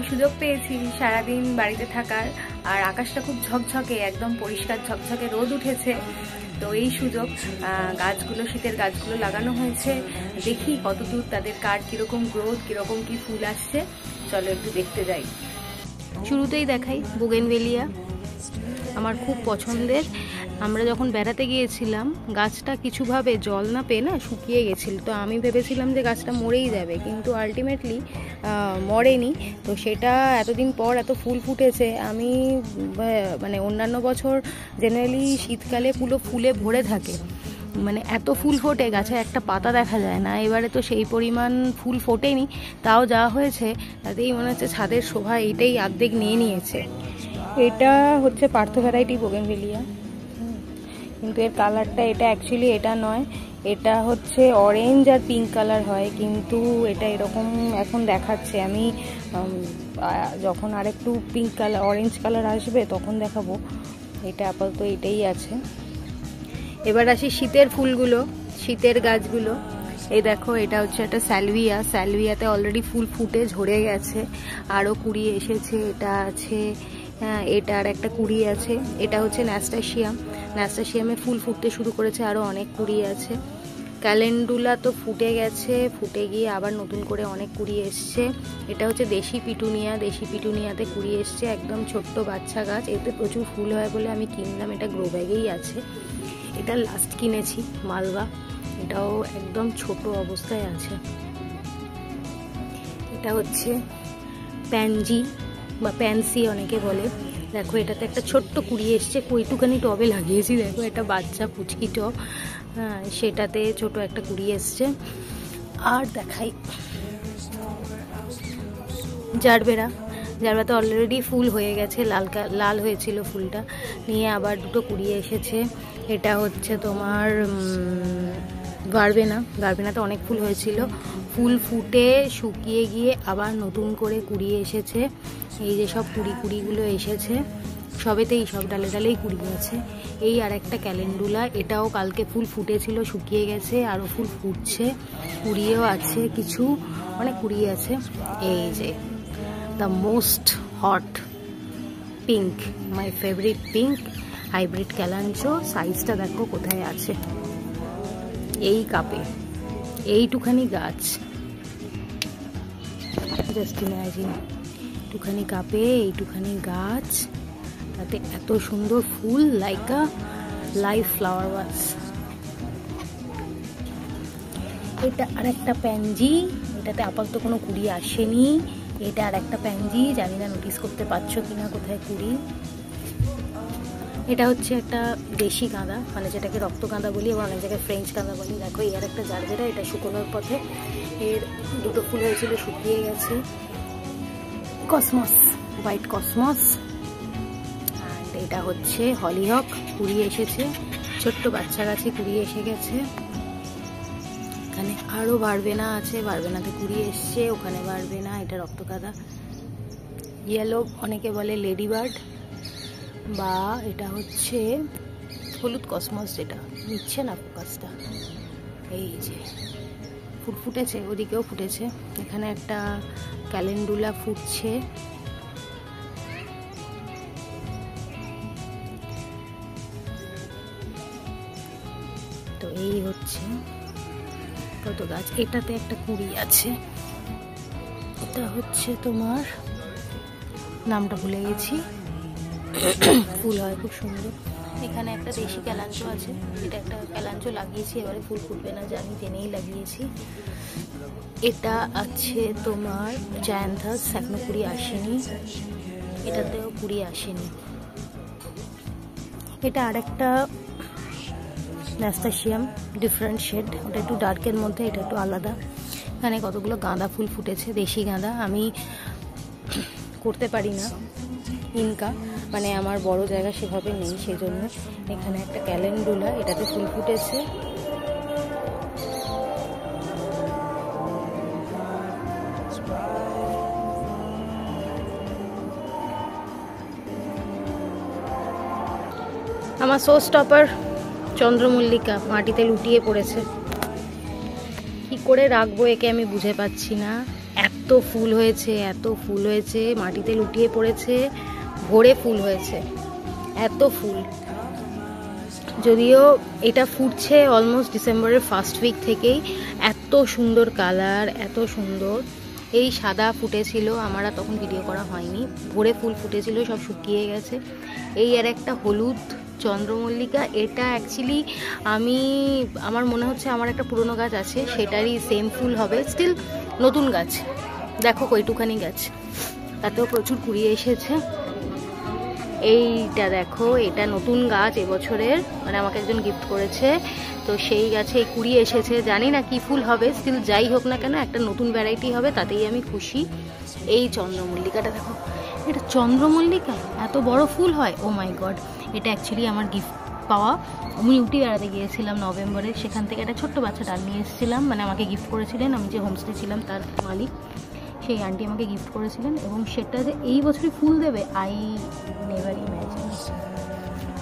সুযোগ পেয়েছি সারাদিন বাড়িতে থাকার, আর আকাশটা খুব ঝকঝকে, একদম পরিষ্কার ঝকঝকে রোদ উঠেছে। তো এই সুযোগ, গাছগুলো, শীতের গাছগুলো লাগানো হয়েছে। দেখি কতদূর তাদের কার কীরকম গ্রোথ, কীরকম কি ফুল আসছে। চলো একটু দেখতে যাই। শুরুতেই দেখাই বোগেনভেলিয়া, আমার খুব পছন্দের। আমরা যখন বেড়াতে গিয়েছিলাম গাছটা কিছুভাবে জল না পেয়ে না শুকিয়ে গেছিল। তো আমি ভেবেছিলাম যে গাছটা মরেই যাবে, কিন্তু আলটিমেটলি মরেনি। তো সেটা এতদিন পর এত ফুল ফুটেছে। আমি মানে অন্যান্য বছর জেনারেলি শীতকালে পুরো ফুলে ভরে থাকে, মানে এত ফুল ফোটে গাছে একটা পাতা দেখা যায় না। এবারে তো সেই পরিমাণ ফুল ফোটেনি, তাও যা হয়েছে তাতেই মনে হচ্ছে ছাদের শোভা এটাই অর্ধেক নিয়ে নিয়েছে। এটা হচ্ছে পার্থ ভ্যারাইটি বোগেনভেলিয়া, কিন্তু এর কালারটা এটা অ্যাকচুয়ালি এটা নয়, এটা হচ্ছে অরেঞ্জ আর পিঙ্ক কালার হয়, কিন্তু এটা এরকম এখন দেখাচ্ছে। আমি যখন আরেকটু পিঙ্ক কালার, অরেঞ্জ কালার আসবে তখন দেখাবো। এটা আপাতত এটাই আছে। এবার আসি শীতের ফুলগুলো, শীতের গাছগুলো। এই দেখো, এটা হচ্ছে একটা স্যালভিয়া। স্যালভিয়াতে অলরেডি ফুল ফুটে ঝরে গেছে, আরও কুড়ি এসেছে। এটা আছে, এটা আর একটা কুড়ি আছে। এটা হচ্ছে ন্যাস্টাসিয়াম। ন্যাস্টাসিয়ামে ফুল ফুটতে শুরু করেছে, আরও অনেক কুড়ি আছে। ক্যালেন্ডুলা তো ফুটে গেছে, ফুটে গিয়ে আবার নতুন করে অনেক কুড়ি এসছে। এটা হচ্ছে দেশি পিটুনিয়া। দেশি পিটুনিয়াতে কুড়ি এসছে, একদম ছোট্ট বাচ্চা গাছ। এতে প্রচুর ফুল হয় বলে আমি কিনলাম, এটা গ্রো ব্যাগেই আছে। এটা লাস্ট কিনেছি, মালবা। এটাও একদম ছোট অবস্থায় আছে। এটা হচ্ছে প্যানজি বা প্যান্সি অনেকে বলে। দেখো, এটাতে একটা ছোট্ট কুড়ি এসছে, কইটুখানি টবে লাগিয়েছি। দেখো, এটা বাচ্চা পুচকি টব, সেটাতে ছোট একটা কুড়ি এসছে। আর দেখাই জারবেরা। জারবেরাতে অলরেডি ফুল হয়ে গেছে, লাল হয়েছিল ফুলটা, নিয়ে আবার দুটো কুড়ি এসেছে। এটা হচ্ছে তোমার ভারবেনা। ভারবেনাতে অনেক ফুল হয়েছিল, ফুল ফুটে শুকিয়ে গিয়ে আবার নতুন করে কুড়ি এসেছে। এই যে সব কুড়িগুলো এসেছে, সবেতেই সব ডালে ডালেই কুড়ি আছে। এই আর একটা ক্যালেন্ডুলা, এটাও কালকে ফুল ফুটেছিল, শুকিয়ে গেছে, আরও ফুল ফুটছে, কুড়িয়েও আছে কিছু, অনেক কুড়ি আছে। এই যে the most hot pink, my favourite pink, hybrid kalanchoe. সাইজটা দেখো কোথায় আছে, এই কাপে, এইটুখানি গাছ। জাস্ট ইমাজিন, একটুখানি কাপে এইটুখানি গাছ, তাতে এত সুন্দর ফুল, লাইক আ লাইভ ফ্লাওয়ার ওয়াস। এটা আর একটা প্যানজি, এটাতে আপাতত কোনো কুড়ি আসেনি। এটা আর একটা প্যানজি, জানি না নোটিস করতে পারছো কিনা কোথায় কুড়ি। এটা হচ্ছে একটা দেশি গাঁদা, মানে যেটাকে রক্ত গাঁদা বলি, এবং অনেক জায়গায় ফ্রেঞ্চ গাঁদা বলি। দেখো, এই আর একটা জারবেরা, এটা শুকোনোর পথে। এর দুটো ফুল হয়েছিল, শুকিয়ে গেছে। Cosmos, white cosmos. আর এটা হচ্ছে হলিহক, কুড়ি এসেছে, ছোট্ট বাচ্চা গাছে কুড়ি এসে গেছে। এখানে আরও ভারবেনা আছে, ভারবেনাতে কুড়ি এসছে, ওখানে ভারবেনা। এটা রক্তগাঁদা, ইয়েলো অনেকে বলে লেডি বার্ড, বা এটা হচ্ছে হলুদ কসমস, যেটা নিচ্ছে না ফোকাসটা। এই যে ফুল ফুটেছে, ওদিকেও ফুটেছে। এখানে একটা ক্যালেন্ডুলা ফুটছে। তো এই হচ্ছে কত গাছ। এটাতে একটা কুড়ি আছে, এটা হচ্ছে তোমার, নামটা ভুলে গেছি, ফুল হয় খুব সুন্দর। এখানে একটা দেশি ক্যালাঞ্চো আছে, এটা একটা ক্যালাঞ্চো লাগিয়েছি, এবারে ফুল ফুটবে না জানি, জেনেই লাগিয়েছি। এটা আছে তোমার জায়ান্থাস, এখনো কুড়ি আসেনি, এটাতেও কুড়ি আসেনি। এটা আরেকটা ন্যাস্টাসিয়াম, ডিফারেন্ট শেড, ওটা একটু ডার্কের মধ্যে, এটা একটু আলাদা। এখানে কতগুলো গাঁদা ফুল ফুটেছে, দেশি গাঁদা। আমি করতে পারি না ইনকা, মানে আমার বড় জায়গা সেভাবে নেই, সেজন্য। এখানে একটা ক্যালেন্ডুলা, এটাতে ফুল ফুটেছে। আমার শো স্টপার চন্দ্রমল্লিকা মাটিতে লুটিয়ে পড়েছে, কি করে রাখবো একে আমি বুঝে পাচ্ছি না। এত এত ফুল হয়েছে, এত ফুল হয়েছে, মাটিতে লুটিয়ে পড়েছে, ভরে ফুল হয়েছে, এত ফুল। যদিও এটা ফুটছে অলমোস্ট ডিসেম্বরের ফার্স্ট উইক থেকেই। এত সুন্দর কালার, এত সুন্দর। এই সাদা ফুটেছিল, আমার তখন ভিডিও করা হয়নি, ভরে ফুল ফুটেছিল, সব শুকিয়ে গেছে। এই আর একটা হলুদ চন্দ্রমল্লিকা, এটা অ্যাকচুয়ালি আমার মনে হচ্ছে আমার একটা পুরনো গাছ আছে, সেটারই সেম ফুল হবে, স্টিল নতুন গাছ। দেখো কয়টুখানি গাছ, তাতেও প্রচুর কুড়ি এসেছে। এইটা দেখো, এটা নতুন গাছ এবছরের, মানে আমাকে একজন গিফট করেছে, তো সেই গাছে এই কুড়ি এসেছে। জানি না কি ফুল হবে, স্টিল যাই হোক না কেন একটা নতুন ভ্যারাইটি হবে, তাতেই আমি খুশি। এই চন্দ্রমল্লিকাটা দেখো, এটা চন্দ্রমল্লিকা, এত বড় ফুল হয়, ও মাই গড। এটা অ্যাকচুয়ালি আমার গিফট পাওয়া। আমি উটি বেড়াতে গিয়েছিলাম নভেম্বরে, সেখান থেকে একটা ছোট্ট বাচ্চা ডাল নিয়ে এসেছিলাম, মানে আমাকে গিফট করেছিলেন, আমি যে হোমস্টে ছিলাম তার মালিক, সেই আন্টি আমাকে গিফট করেছিলেন। এবং সেটা যে এই বছরই ফুল দেবে, আই নেভার ইম্যাজিন।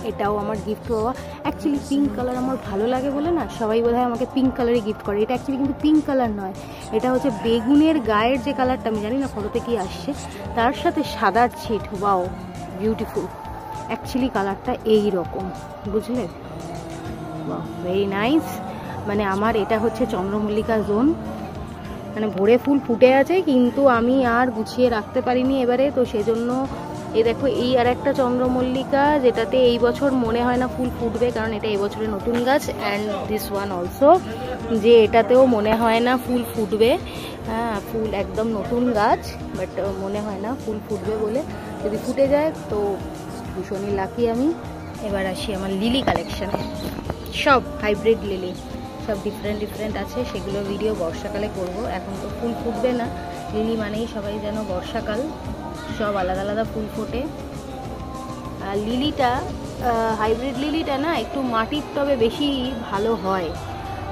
এটাও আমার গিফট পাওয়া। অ্যাকচুয়ালি পিঙ্ক কালার আমার ভালো লাগে বলে না, সবাই বোধহয় আমাকে পিঙ্ক কালারই গিফট করে। এটা অ্যাকচুয়ালি কিন্তু পিঙ্ক কালার নয়, এটা হচ্ছে বেগুনের গায়ের যে কালারটা, আমি জানি না ফটোতে কি আসছে, তার সাথে সাদার ছিট। Wow, beautiful. অ্যাকচুয়ালি কালারটা এই রকম, বুঝলে? Wow, very nice. মানে আমার এটা হচ্ছে চন্দ্রমল্লিকা জোন, মানে ভরে ফুল ফুটে আছে, কিন্তু আমি আর গুছিয়ে রাখতে পারিনি এবারে, তো সেজন্য এই দেখো, এই আর একটা চন্দ্রমল্লিকা, যেটাতে এই বছর মনে হয় না ফুল ফুটবে, কারণ এটা এই বছরের নতুন গাছ। অ্যান্ড দিস ওয়ান অলসো, যে এটাতেও মনে হয় না ফুল ফুটবে। হ্যাঁ, ফুল একদম নতুন গাছ, বাট মনে হয় না ফুল ফুটবে বলে। যদি ফুটে যায় তো ভীষণই লাকি আমি। এবার আসি আমার লিলি কালেকশানে। সব হাইব্রিড লিলি, সব ডিফারেন্ট আছে, সেগুলো ভিডিও বর্ষাকালে করব। এখন তো ফুল ফুটবে না, লিলি মানেই সবাই যেন বর্ষাকাল, সব আলাদা আলাদা ফুল ফোটে। আর লিলিটা, হাইব্রিড লিলিটা না একটু মাটির টবে বেশি ভালো হয়।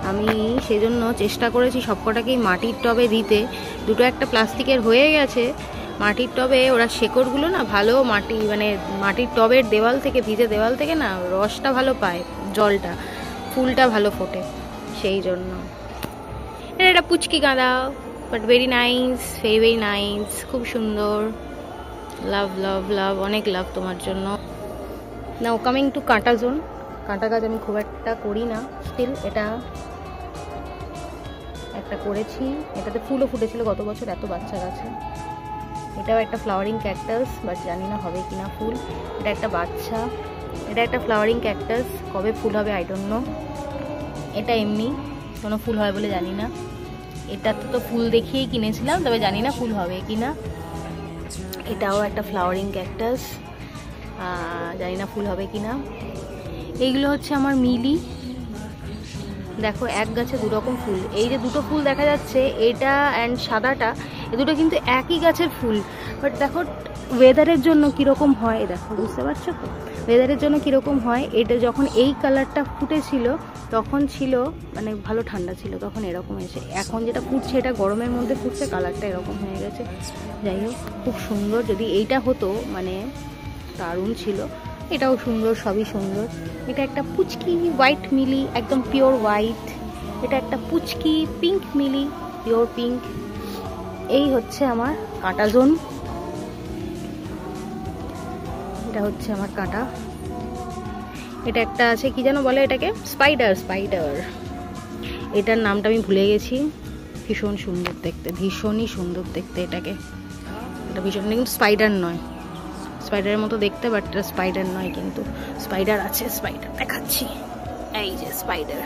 আমি সেজন্য চেষ্টা করেছি সবকটাকেই মাটির টবে দিতে। দুটো একটা প্লাস্টিকের হয়ে গেছে, মাটির টবে ওরা শেকড়গুলো না ভালো, মাটি মানে মাটির টবের দেওয়াল থেকে, ভিজে দেওয়াল থেকে না রসটা ভালো পায়, জলটা, ফুলটা ভালো ফোটে, সেই জন্য। এটা পুচকি গাঁদা, but very nice, very nice, খুব সুন্দর। লাভ লাভ লাভ, অনেক লাভ তোমার জন্য। নাও কামিং টু কাঁটা জোন। কাঁটা গাছ আমি খুব একটা করি না, স্টিল এটা একটা করেছি। এটাতে ফুলও ফুটেছিল গত বছর, এত বাচ্চা গাছে। এটাও একটা ফ্লাওয়ারিং ক্যাকটাস, বাট জানি না হবে কিনা ফুল। এটা একটা বাচ্চা, এটা একটা ফ্লাওয়ারিং ক্যাকটাস, কবে ফুল হবে আই ডোন্ট নো। এটা এমনি কোনো ফুল হয় বলে জানি না। এটাতে তো ফুল দেখিয়েই কিনেছিলাম, তবে জানি না ফুল হবে কিনা। এটাও একটা ফ্লাওয়ারিং ক্যাকটাস, জানি না ফুল হবে কিনা। এইগুলো হচ্ছে আমার মিলি। দেখো, এক গাছে দুরকম ফুল। এই যে দুটো ফুল দেখা যাচ্ছে, এটা অ্যান্ড সাদাটা, এই দুটো কিন্তু একই গাছের ফুল, বাট দেখো ওয়েদারের জন্য কীরকম হয়, দেখো বুঝতে পারছো তো, ওয়েদারের জন্য কীরকম হয়। এটা যখন এই কালারটা ফুটেছিল তখন ছিল মানে ভালো ঠান্ডা ছিল, তখন এরকম এসে, এখন যেটা ফুটছে এটা গরমের মধ্যে ফুটছে, কালারটা এরকম হয়ে গেছে। যাই হোক, খুব সুন্দর। যদি এইটা হতো মানে দারুণ ছিল। এটাও সুন্দর, সবই সুন্দর। এটা একটা পুচকি হোয়াইট মিলি, একদম পিওর হোয়াইট। এটা একটা পুচকি পিঙ্ক মিলি, পিওর পিঙ্ক। এই হচ্ছে আমার কাঁটা জোন। এটা হচ্ছে আমার কাঁটা। এটা একটা আছে, কি যেন বলে এটাকে, স্পাইডার। এটার নামটা আমি ভুলে গেছি। ভীষণ সুন্দর দেখতে, ভীষণই সুন্দর দেখতে এটাকে। এটা ভীষণ, কিন্তু স্পাইডার নয়, স্পাইডারের মতো দেখতে, বাট এটা স্পাইডার নয়, কিন্তু স্পাইডার আছে। স্পাইডার দেখাচ্ছি, এই যে স্পাইডার।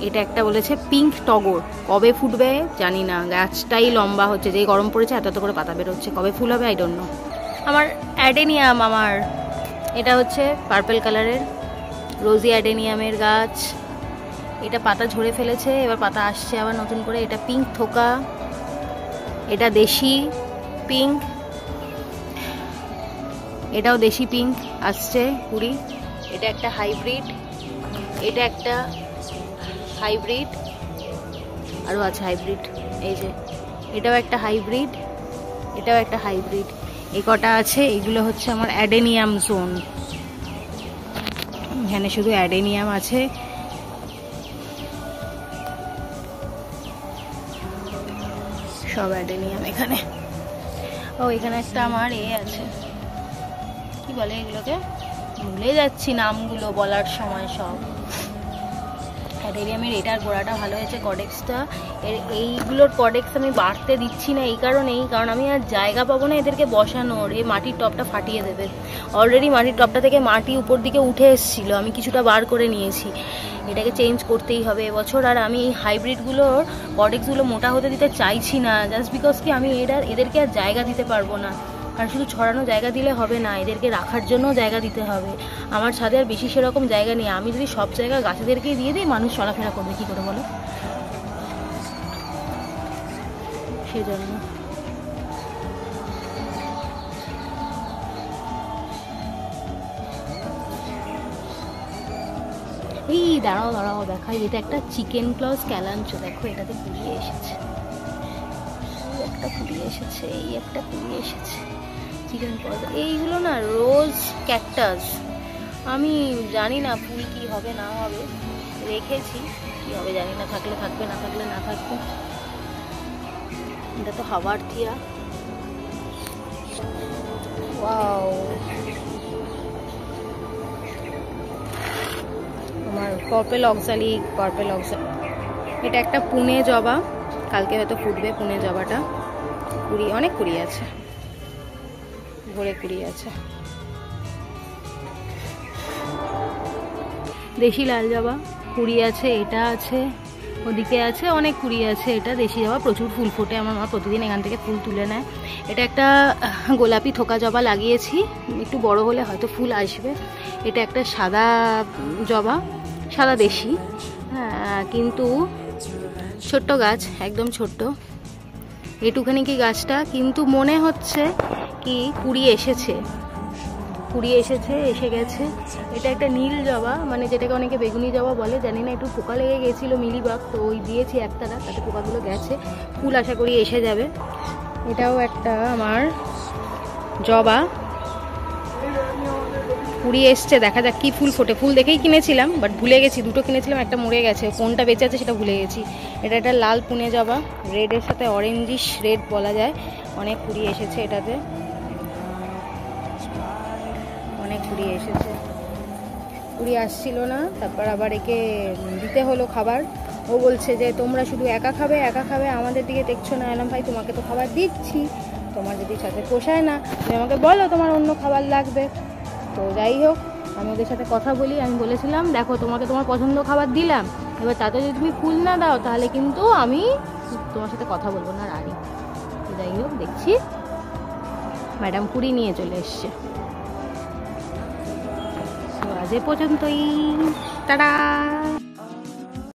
এটা একটা বলেছে পিঙ্ক টগর, কবে ফুটবে জানি না, গাছটাই লম্বা হচ্ছে, যেই গরম পড়েছে এত করে পাতা বেরোচ্ছে, কবে ফুল হবে আই ডোন্ট নো। আমার অ্যাডেনিয়াম, আমার এটা হচ্ছে পার্পল কালারের রোজি অ্যাডেনিয়ামের গাছ। এটা পাতা ঝরে ফেলেছে, এবার পাতা আসছে আবার নতুন করে। এটা পিঙ্ক থোকা, এটা দেশি পিঙ্ক, এটাও দেশি পিঙ্ক আসছে কুড়ি। এটা একটা হাইব্রিড, এটা একটা হাইব্রিড, আরও আছে হাইব্রিড, এই যে এটাও একটা হাইব্রিড, এটাও একটা হাইব্রিড। এই কটা আছে, এগুলো হচ্ছে আমার অ্যাডেনিয়াম জোন। এখানে শুধু অ্যাডেনিয়াম আছে। সব অ্যাডেনিয়াম এখানে। ও এখানে একটা আমার আছে, কি বলে এগুলোকে, ভুলে যাচ্ছি নামগুলো বলার সময়। সব অ্যাডেনিয়ামের এটার গোড়াটা ভালো হয়েছে, কডেক্সটা। এইগুলোর কডেক্স আমি বাড়তে দিচ্ছি না এই কারণেই, কারণ আমি আর জায়গা পাবো না এদেরকে বসানোর। এই মাটির টবটা ফাটিয়ে দেবে। অলরেডি মাটির টবটা থেকে মাটি উপর দিকে উঠে এসেছিল, আমি কিছুটা বার করে নিয়েছি। এটাকে চেঞ্জ করতেই হবে এবছর। আর আমি এই হাইব্রিডগুলোর কডেক্সগুলো মোটা হতে দিতে চাইছি না, জাস্ট বিকজ কি আমি এদেরকে আর জায়গা দিতে পারবো না। আর শুধু ছড়ানো জায়গা দিলে হবে না, এদেরকে রাখার জন্য জায়গা দিতে হবে। আমার ছাদে আর বেশি সেরকম জায়গা নেই। আমি যদি সব জায়গা গাছেদেরকেই দিয়ে দিই, মানুষ চলাফেরা করবে কী করে বলো? সেজন্য এই দাঁড়াও দাঁড়াও দেখাই, এটা একটা চিকেন ক্লজ ক্যালাঞ্চো। দেখো এটাতে কুড়িয়ে এসেছে, একটা কুড়িয়ে এসেছে, এই একটা কুড়িয়ে এসেছে চিকেন ক্লজ। এইগুলো না রোজ ক্যাকটাস, আমি জানি না ফুল কি হবে না হবে, রেখেছি, কি হবে জানি না, থাকলে থাকবে, না থাকলে না থাকবে। এটা তো হাওয়ার থিয়া। ওয়াও, আমার পার্পল অক্সালিক, এটা একটা পুনে জবা, কালকে হয়তো ফুটবে পুনে জবাটা। কুড়ি, অনেক কুড়ি আছে, ভরে কুড়ি আছে। দেশি লাল জবা কুড়ি আছে, এটা আছে, ওদিকে আছে, অনেক কুড়ি আছে। এটা দেশি জবা, প্রচুর ফুল ফোটে, আমার মা প্রতিদিন এখান থেকে ফুল তুলে নেয়। এটা একটা গোলাপি থোকা জবা লাগিয়েছি, একটু বড় হলে হয়তো ফুল আসবে। এটা একটা সাদা জবা, সাদা দেশি, হ্যাঁ, কিন্তু ছোট্ট গাছ, একদম ছোট্ট, এটুখানি কি গাছটা, কিন্তু মনে হচ্ছে কি কুড়ি এসেছে, এসে গেছে। এটা একটা নীল জবা, মানে যেটাকে অনেকে বেগুনি জবা বলে, জানি না, একটু পোকা লেগে গেছিলো মিলিবাগ, তো ওই দিয়েছি একতারা, তাতে পোকাগুলো গেছে। ফুল আশা করি এসে যাবে। এটাও একটা আমার জবা, কুড়ি এসছে, দেখা যাক কি ফুল ফোটে। ফুল দেখেই কিনেছিলাম, বাট ভুলে গেছি, দুটো কিনেছিলাম, একটা মরে গেছে, কোনটা বেঁচে আছে সেটা ভুলে গেছি। এটা একটা লাল পুনে জবা, রেডের সাথে অরেঞ্জিশ রেড বলা যায়। অনেক কুড়ি এসেছে এটাতে, অনেক কুড়ি এসেছে। কুড়ি আসছিল না, তারপর আবার একে দিতে হলো খাবার। ও বলছে যে তোমরা শুধু একা খাবে, আমাদের দিকে দেখছো না। এলাম ভাই তোমাকে তো খাবার দিচ্ছি, তোমার যদি সাথে পোষায় না তুমি আমাকে বলো তোমার অন্য খাবার লাগবে। তো যাই হোক, আমি ওদের সাথে কথা বলি। আমি বলেছিলাম দেখো তোমাকে তোমার পছন্দ খাবার দিলাম, এবার তাতে যদি তুমি ফুল না দাও তাহলে কিন্তু আমি তোমার সাথে কথা বলবো না, রানী। যাই হোক, দেখছি ম্যাডাম কুড়ি নিয়ে চলে এসছে। আজ এ পর্যন্তই, টাটা।